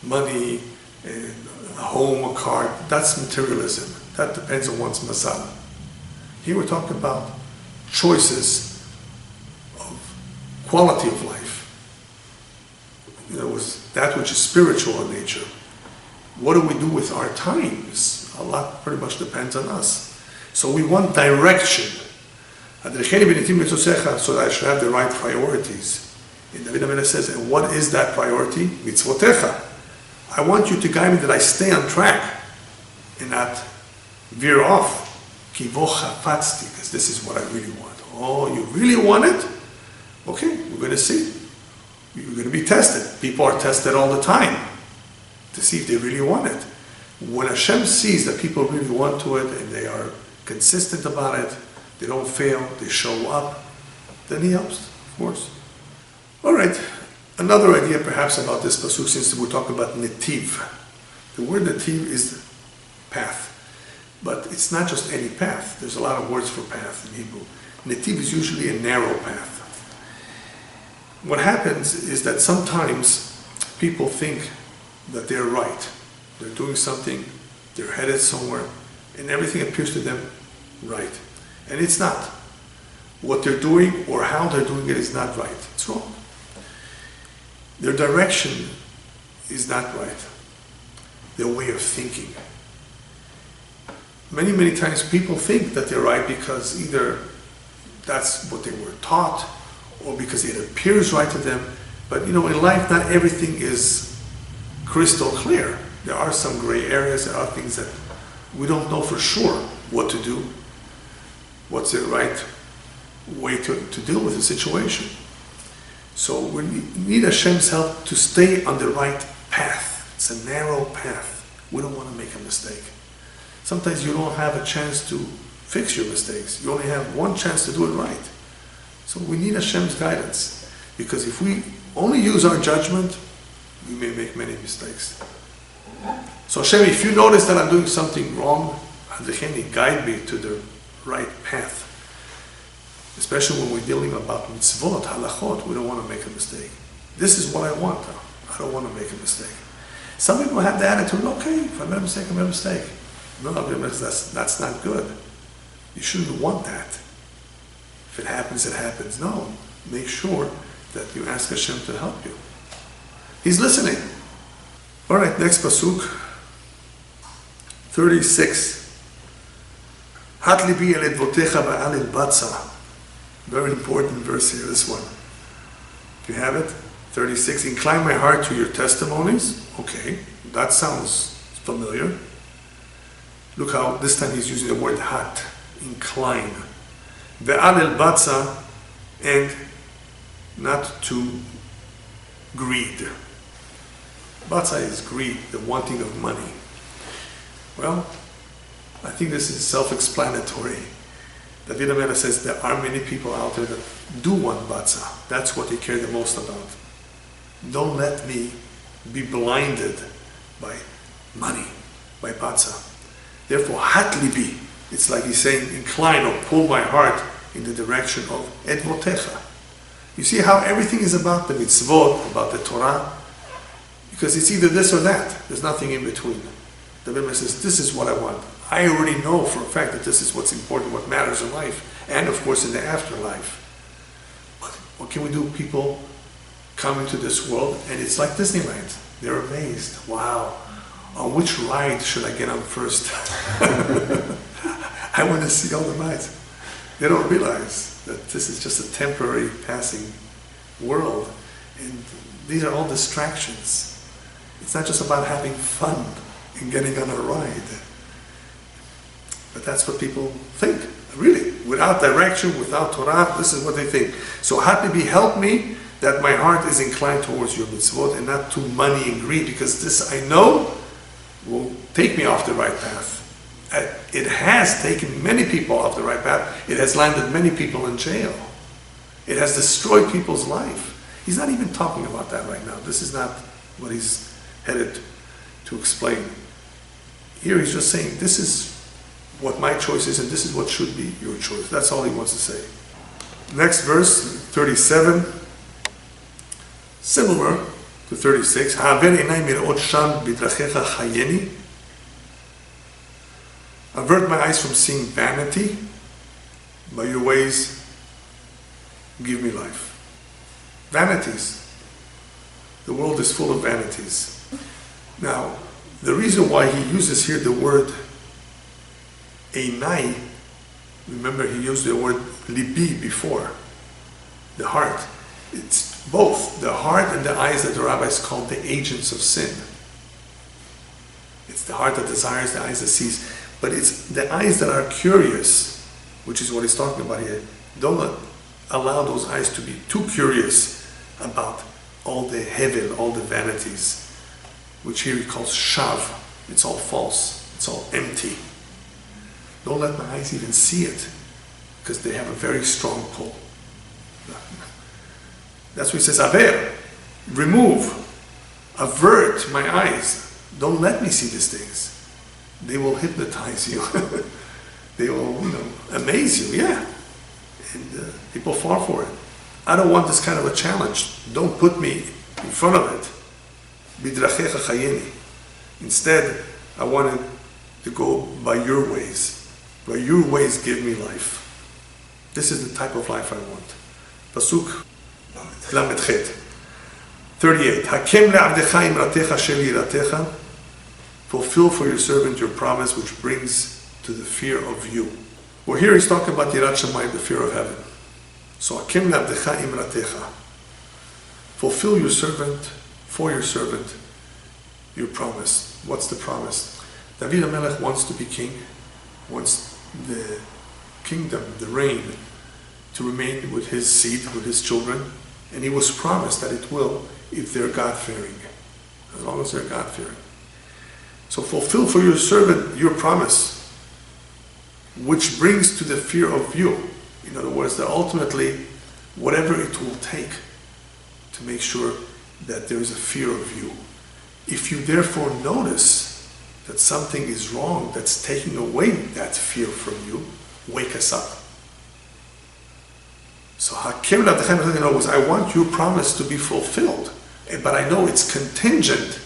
money and a home, a car. That's materialism. That depends on one's mazal. Here we're talking about choices of quality of life. In other words, that which is spiritual in nature. What do we do with our times? A lot pretty much depends on us. So we want direction. So that I should have the right priorities. And David HaMelech says, and what is that priority? Mitzvotecha. I want you to guide me that I stay on track and not veer off. Kivo chafatzti, because this is what I really want. Oh, you really want it? Okay, we're going to see. You're going to be tested. People are tested all the time to see if they really want it. When Hashem sees that people really want to it and they are consistent about it, they don't fail, they show up, then he helps, of course. All right, another idea perhaps about this pasuk, since we're talking about netiv. The word netiv is path, but it's not just any path. There's a lot of words for path in Hebrew. Netiv is usually a narrow path. What happens is that sometimes people think that they're right. They're doing something, they're headed somewhere, and everything appears to them right. And it's not. What they're doing or how they're doing it is not right. It's wrong. Their direction is not right. Their way of thinking. Many, many times people think that they're right because either that's what they were taught or because it appears right to them. But in life, not everything is crystal clear. There are some gray areas, there are things that we don't know for sure what to do. What's the right way to deal with the situation? So we need Hashem's help to stay on the right path. It's a narrow path. We don't want to make a mistake. Sometimes you don't have a chance to fix your mistakes. You only have one chance to do it right. So we need Hashem's guidance. Because if we only use our judgment, we may make many mistakes. So Hashem, if you notice that I'm doing something wrong, guide me to the right path. Especially when we're dealing about mitzvot, halachot, we don't want to make a mistake. This is what I want. I don't want to make a mistake. Some people have the attitude, okay, if I made a mistake, I made a mistake. No, that's not good. You shouldn't want that. If it happens, it happens. No, make sure that you ask Hashem to help you. He's listening. All right, next pasuk, 36. Hat libi el edvotecha ba'al el batza. Very important verse here, this one. If you have it, 36. Incline my heart to your testimonies. Okay, that sounds familiar. Look how this time he's using the word hat, incline. Ba'al el batza, and not to greed. Batza is greed, the wanting of money. Well, I think this is self-explanatory. David HaMelech says there are many people out there that do want batza. That's what they care the most about. Don't let me be blinded by money, by batza. Therefore, hat libi, it's like he's saying, incline or pull my heart in the direction of edvotecha. You see how everything is about the mitzvot, about the Torah? You Because it's either this or that. There's nothing in between. The Rebbe says, this is what I want. I already know for a fact that this is what's important, what matters in life, and of course in the afterlife. But what can we do? People come into this world, and it's like Disneyland. They're amazed. Wow, on which ride should I get on first? I want to see all the rides. They don't realize that this is just a temporary passing world, and these are all distractions. It's not just about having fun and getting on a ride. But that's what people think, really. Without direction, without Torah, this is what they think. So Habibi, help me that my heart is inclined towards your mitzvot and not to money and greed, because this I know will take me off the right path. It has taken many people off the right path. It has landed many people in jail. It has destroyed people's life. He's not even talking about that right now. This is not what he's headed to explain. Here he's just saying, this is what my choice is, and this is what should be your choice. That's all he wants to say. Next verse, 37, similar to 36. Avert my eyes from seeing vanity, by your ways give me life. Vanities. The world is full of vanities. Now, the reason why he uses here the word Einai, remember he used the word libi before, the heart. It's both the heart and the eyes that the rabbis call the agents of sin. It's the heart that desires, the eyes that sees, but it's the eyes that are curious, which is what he's talking about here. Don't allow those eyes to be too curious about all the hevel, all the vanities, which here he calls shav. It's all false, it's all empty. Don't let my eyes even see it, because they have a very strong pull. That's what he says, aver, remove, avert my eyes. Don't let me see these things. They will hypnotize you. They will, amaze you, yeah. And people fall for it. I don't want this kind of a challenge. Don't put me in front of it. Bidrachecha chayeni. Instead, I wanted to go by your ways. By your ways give me life. This is the type of life I want. Pasuk Lamed Chet 38. Hakem le'avdecha imratecha shel yiratecha. Fulfill for your servant your promise, which brings to the fear of you. Well, here he's talking about Yirat Shamayim, the fear of heaven. So hakem le'avdecha imratecha. Fulfill your servant, for your servant, your promise. What's the promise? David HaMelech wants to be king, wants the kingdom, the reign, to remain with his seed, with his children, and he was promised that it will if they're God-fearing, as long as they're God-fearing. So fulfill for your servant your promise, which brings to the fear of you. In other words, that ultimately, whatever it will take to make sure that there is a fear of you. If you therefore notice that something is wrong that's taking away that fear from you, wake us up. So Hakim was, I want your promise to be fulfilled, but I know it's contingent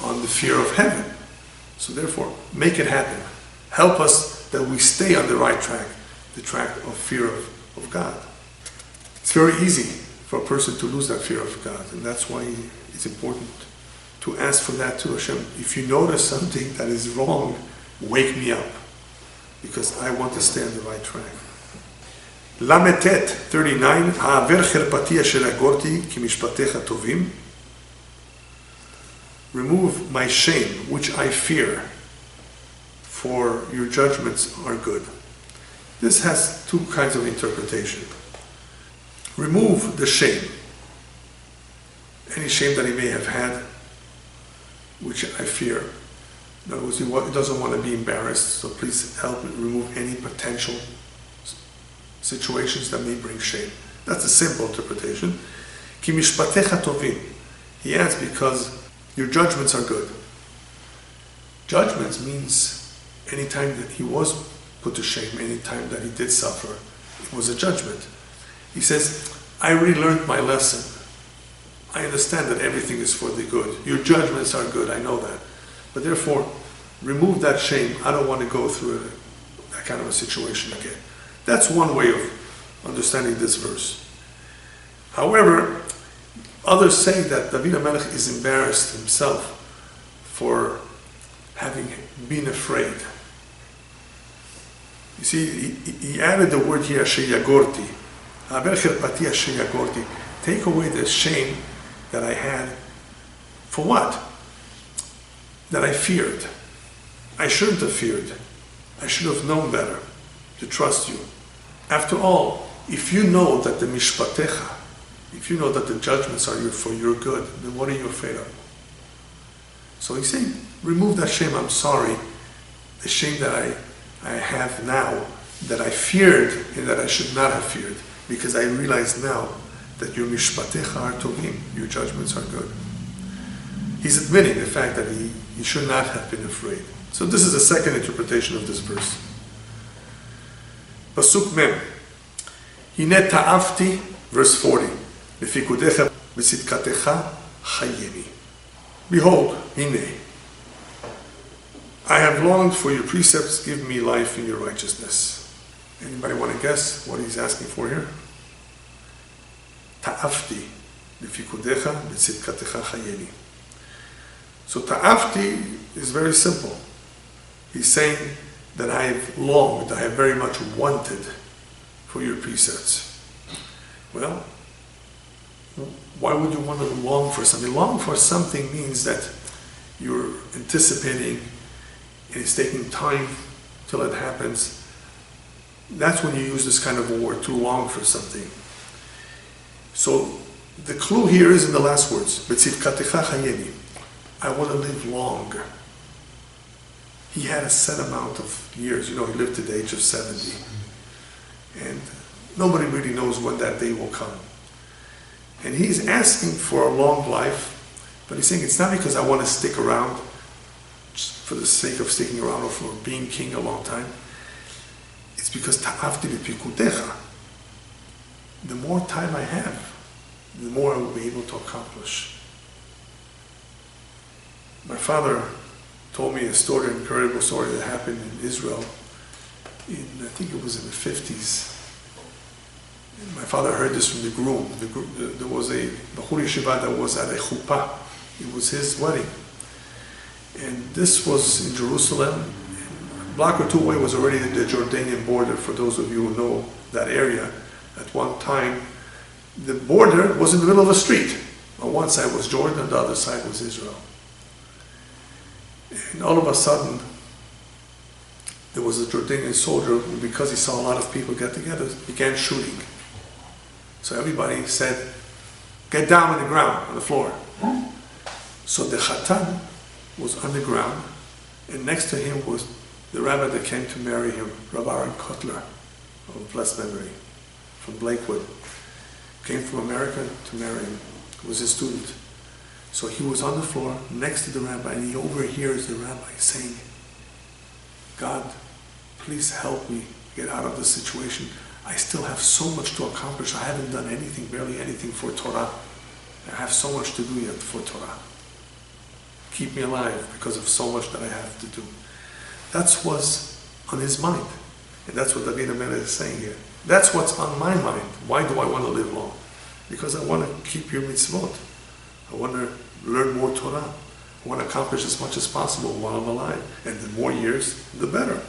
on the fear of heaven. So therefore, make it happen. Help us that we stay on the right track, the track of fear of God. It's very easy for a person to lose that fear of God, and that's why it's important to ask for that too, Hashem. If you notice something that is wrong, wake me up, because I want to stay on the right track. Lametet 39. Ha'aver cherpati asher agorti ki mishpatecha tovim. Remove my shame, which I fear, for your judgments are good. This has two kinds of interpretation. Remove the shame, any shame that he may have had, which I fear. In other words, he doesn't want to be embarrassed, so please help me remove any potential situations that may bring shame. That's a simple interpretation. Ki mishpatecha tovim. He adds, because your judgments are good. Judgments means any time that he was put to shame, any time that he did suffer, it was a judgment. He says, I already learned my lesson I understand that everything is for the good. Your judgments are good, I know that. But therefore, remove that shame. I don't want to go through that kind of a situation again. That's one way of understanding this verse. However, others say that David HaMelech is embarrassed himself for having been afraid. You see, he added the word here, Asher Yagorti. Take away the shame that I had. For what? That I feared. I shouldn't have feared. I should have known better to trust you. After all, if you know that the mishpatecha, if you know that the judgments are for your good, then what are you afraid of? So he's saying, remove that shame. I'm sorry. The shame that I have now, that I feared and that I should not have feared, because I realize now that your mishpatecha are tovim, your judgments are good. He's admitting the fact that he should not have been afraid. So this is the second interpretation of this verse. Pasuk Mem. Hine ta'afti, verse 40. Lefikudecha b'tzidkatecha chayeni. Behold, hine. I have longed for your precepts, give me life in your righteousness. Anybody want to guess what he's asking for here? Ta'afti, lefikudecha b'tzidkatecha chayeni. So ta'afti is very simple. He's saying that I have longed, I have very much wanted for your precepts. Well, why would you want to long for something? Long for something means that you're anticipating and it's taking time till it happens. That's when you use this kind of a word, to long for something. So the clue here is in the last words, B'tzidkatecha chayeni. I want to live long. He had a set amount of years. You know, he lived to the age of 70. And nobody really knows when that day will come. And he's asking for a long life, but he's saying it's not because I want to stick around just for the sake of sticking around or for being king a long time. It's because ta'afti b'pikudecha. The more time I have, the more I will be able to accomplish. My father told me a story, an incredible story that happened in Israel I think it was in the 50s. And my father heard this from the groom. There was a Bachur Yeshiva that was at a chuppah. It was his wedding. And this was in Jerusalem. A block or two away was already the Jordanian border, for those of you who know that area. At one time, the border was in the middle of a street. On one side was Jordan, on the other side was Israel. And all of a sudden, there was a Jordanian soldier who, because he saw a lot of people get together, began shooting. So everybody said, "Get down on the ground, on the floor." So the Khatan was on the ground, and next to him was the rabbi that came to marry him, Rabbi Kotler, of blessed memory, from Blakewood. Came from America to marry him. He was his student. So he was on the floor next to the rabbi, and he overhears the rabbi saying, "God, please help me get out of this situation. I still have so much to accomplish. I haven't done anything, barely anything for Torah. I have so much to do yet for Torah. Keep me alive because of so much that I have to do." That's what's on his mind. And that's what David HaMelech is saying here. That's what's on my mind. Why do I want to live long? Because I want to keep your mitzvot. I want to learn more Torah. I want to accomplish as much as possible while I'm alive. And the more years, the better.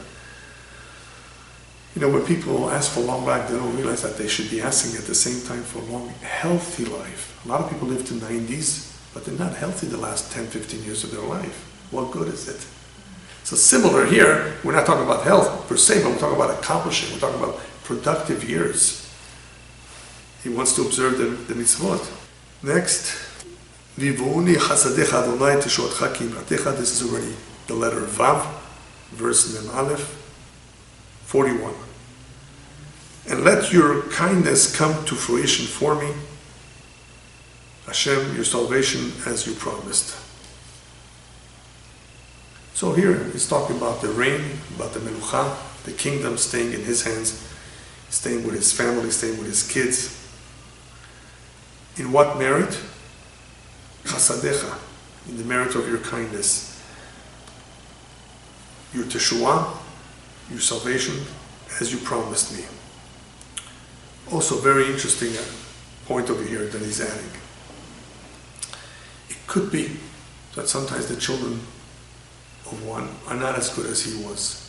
You know, when people ask for long life, they don't realize that they should be asking at the same time for a long, healthy life. A lot of people live to 90s, but they're not healthy the last 10, 15 years of their life. What good is it? So similar here, we're not talking about health per se, but we're talking about accomplishing. We're talking about productive years. He wants to observe the mitzvot. Next, Vivuni chasadecha Adonai teshotcha ki imratecha. This is already the letter Vav, verse Mem Aleph, 41. And let your kindness come to fruition for me, Hashem, your salvation as you promised. So here he's talking about the reign, about the melucha, the kingdom staying in his hands, staying with his family, staying with his kids. In what merit? chasadecha, in the merit of your kindness, your teshuah, your salvation, as you promised me. Also, very interesting point over here that he's adding. It could be that sometimes the children of one are not as good as he was.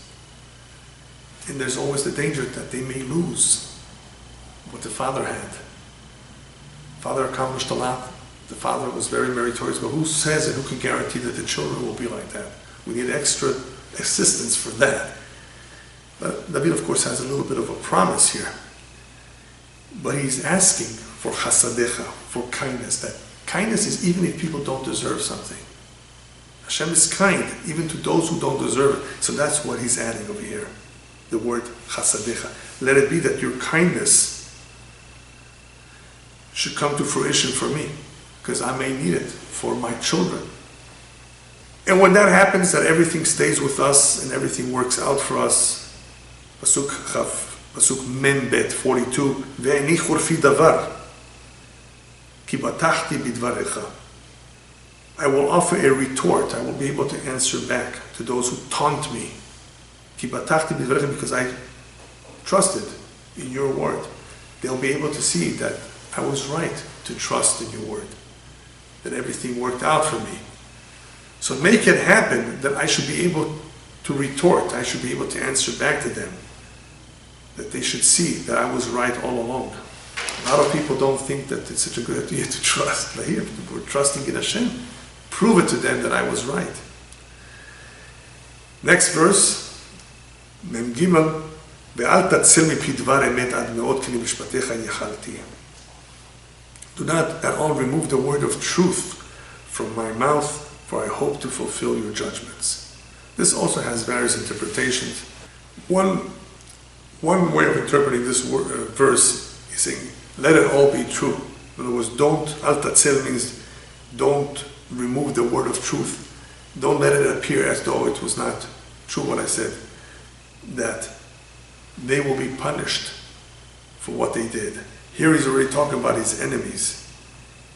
And there's always the danger that they may lose what the father had. Father accomplished a lot. The father was very meritorious, but who says and who can guarantee that the children will be like that? We need extra assistance for that. But David, of course, has a little bit of a promise here. But he's asking for chasadecha, for kindness. That kindness is even if people don't deserve something. Hashem is kind, even to those who don't deserve it. So that's what he's adding over here. The word chasadecha. Let it be that your kindness should come to fruition for me, because I may need it for my children. And when that happens, that everything stays with us and everything works out for us. Pasuk Mem Bet 42, Ve'eni churfi davar, ki batachti bidvarecha. I will offer a retort. I will be able to answer back to those who taunt me. Ki batachti bidvarecha, because I trusted in your word. They'll be able to see that I was right to trust in your word, that everything worked out for me. So make it happen that I should be able to retort, I should be able to answer back to them, that they should see that I was right all along. A lot of people don't think that it's such a good idea to trust. But here, we're trusting in Hashem. Prove it to them that I was right. Next verse, Mem Gimel, Ve'al tatzil mipi dvar emet ad me'od ki lemishpatecha yechalti. Do not at all remove the word of truth from my mouth, for I hope to fulfill your judgments. This also has various interpretations. One way of interpreting this verse is saying, let it all be true. In other words, al tatzel means don't remove the word of truth. Don't let it appear as though it was not true what I said. That they will be punished for what they did. Here he's already talking about his enemies.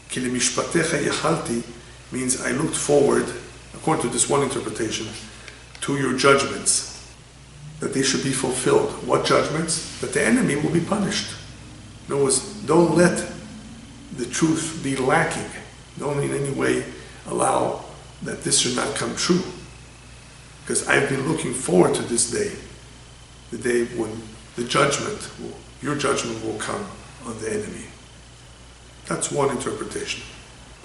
Ki lemishpatecha yechalti means I looked forward, according to this one interpretation, to your judgments, that they should be fulfilled. What judgments? That the enemy will be punished. In other words, don't let the truth be lacking. Don't in any way allow that this should not come true. Because I've been looking forward to this day, the day when your judgment will come on the enemy. That's one interpretation.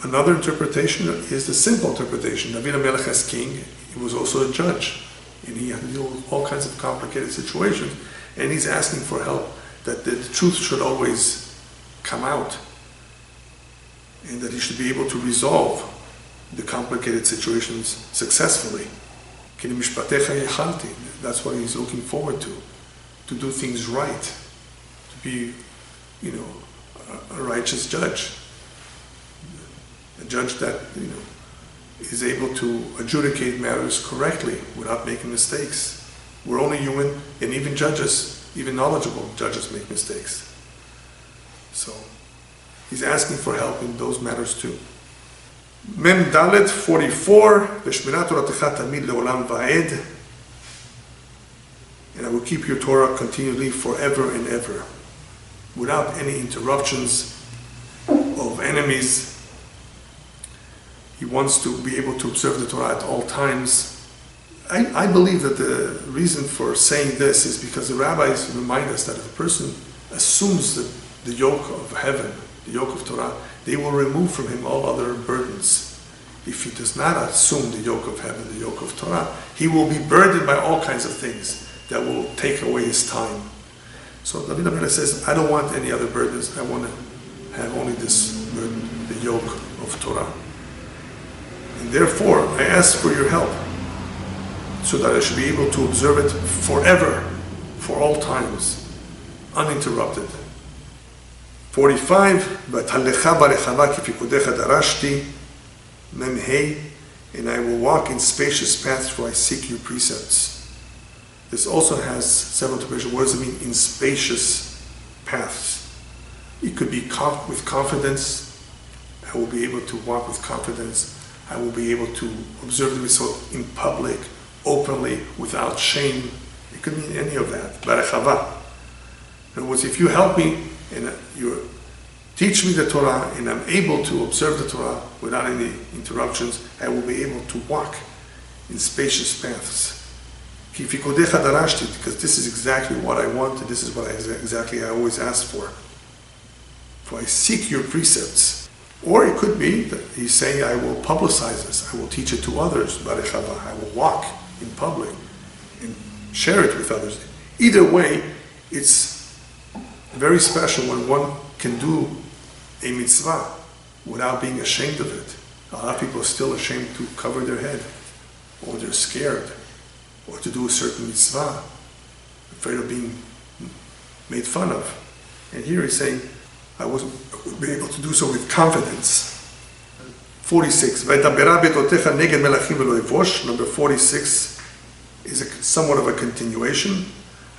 Another interpretation is the simple interpretation. David HaMelech as king, he was also a judge, and he had to deal with all kinds of complicated situations, and he's asking for help, that the truth should always come out, and that he should be able to resolve the complicated situations successfully. That's what he's looking forward to do things right, to be, a righteous judge, a judge that, is able to adjudicate matters correctly without making mistakes. We're only human, and even judges, even knowledgeable judges make mistakes. So, he's asking for help in those matters too. Mem Dalet 44, V'shmirat Toratecha tamid leolam va'ed, and I will keep your Torah continually forever and ever, without any interruptions of enemies. He wants to be able to observe the Torah at all times. I believe that the reason for saying this is because the rabbis remind us that if a person assumes the yoke of heaven, the yoke of Torah, they will remove from him all other burdens. If he does not assume the yoke of heaven, the yoke of Torah, he will be burdened by all kinds of things that will take away his time. So David HaMelech says, I don't want any other burdens. I want to have only this burden, the yoke of Torah. And therefore, I ask for your help, so that I should be able to observe it forever, for all times, uninterrupted. 45, V'talecha barechava kifikudecha darashti, memhei, and I will walk in spacious paths, for I seek your precepts. This also has several interpretations. What does it mean, in spacious paths? It could be with confidence, I will be able to walk with confidence. I will be able to observe the mitzvot in public, openly, without shame. It could mean any of that. Barechava. In other words, if you help me and you teach me the Torah and I'm able to observe the Torah without any interruptions, I will be able to walk in spacious paths. Because this is exactly what I want, and this is what I always ask for. For I seek your precepts. Or it could be that he's saying, I will publicize this, I will teach it to others, Barechava. I will walk in public and share it with others. Either way, it's very special when one can do a mitzvah without being ashamed of it. A lot of people are still ashamed to cover their head, or they're scared, or to do a certain mitzvah, afraid of being made fun of. And here he's saying, I would be able to do so with confidence. 46. Number 46 is somewhat of a continuation.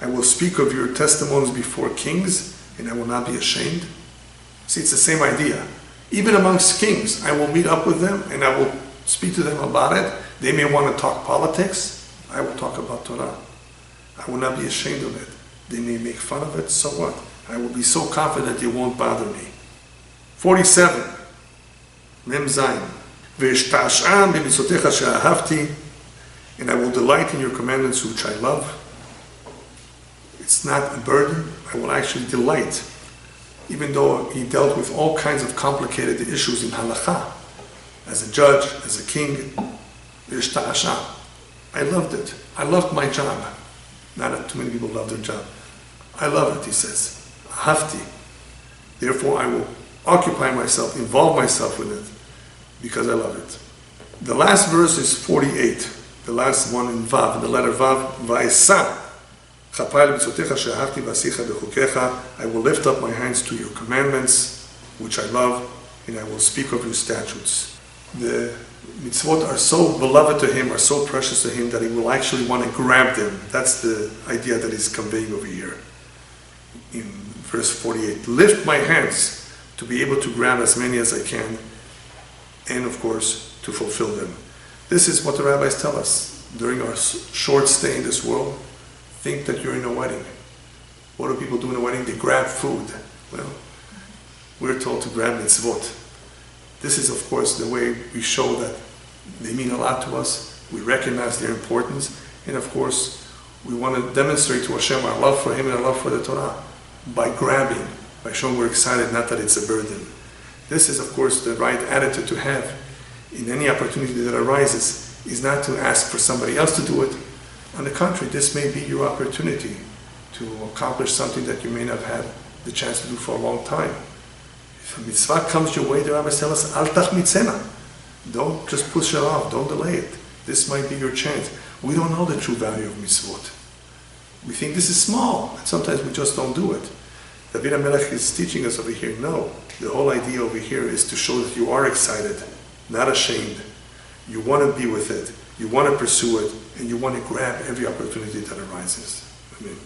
I will speak of your testimonies before kings, and I will not be ashamed. See, it's the same idea. Even amongst kings, I will meet up with them, and I will speak to them about it. They may want to talk politics. I will talk about Torah. I will not be ashamed of it. They may make fun of it, so what? I will be so confident it won't bother me. 47. Mem Zayin. Ve'eshta'ash'am b'mitzotecha she'ahavti, and I will delight in your commandments which I love. It's not a burden. I will actually delight. Even though he dealt with all kinds of complicated issues in halakha, as a judge, as a king, ve'eshta'ash'am. I loved it. I loved my job. Not that too many people love their job. I love it, he says. Hafti. Therefore, I will occupy myself, involve myself with it, because I love it. The last verse is 48. The last one in Vav, in the letter Vav. Va'esa. I will lift up my hands to your commandments, which I love, and I will speak of your statutes. The mitzvot are so beloved to him, are so precious to him, that he will actually want to grab them. That's the idea that he's conveying over here. In verse 48, lift my hands to be able to grab as many as I can, and of course, to fulfill them. This is what the rabbis tell us during our short stay in this world. Think that you're in a wedding. What do people do in a wedding? They grab food. Well, we're told to grab mitzvot. This is, of course, the way we show that they mean a lot to us. We recognize their importance. And of course, we want to demonstrate to Hashem our love for Him and our love for the Torah by grabbing, by showing we're excited, not that it's a burden. This is, of course, the right attitude to have in any opportunity that arises, is not to ask for somebody else to do it. On the contrary, this may be your opportunity to accomplish something that you may not have had the chance to do for a long time. If a mitzvah comes your way, the rabbis tell us, Al tachmitzena. Don't just push it off, don't delay it. This might be your chance. We don't know the true value of mitzvot. We think this is small, and sometimes we just don't do it. David HaMelech is teaching us over here, no. The whole idea over here is to show that you are excited, not ashamed. You want to be with it, you want to pursue it, and you want to grab every opportunity that arises. Amen.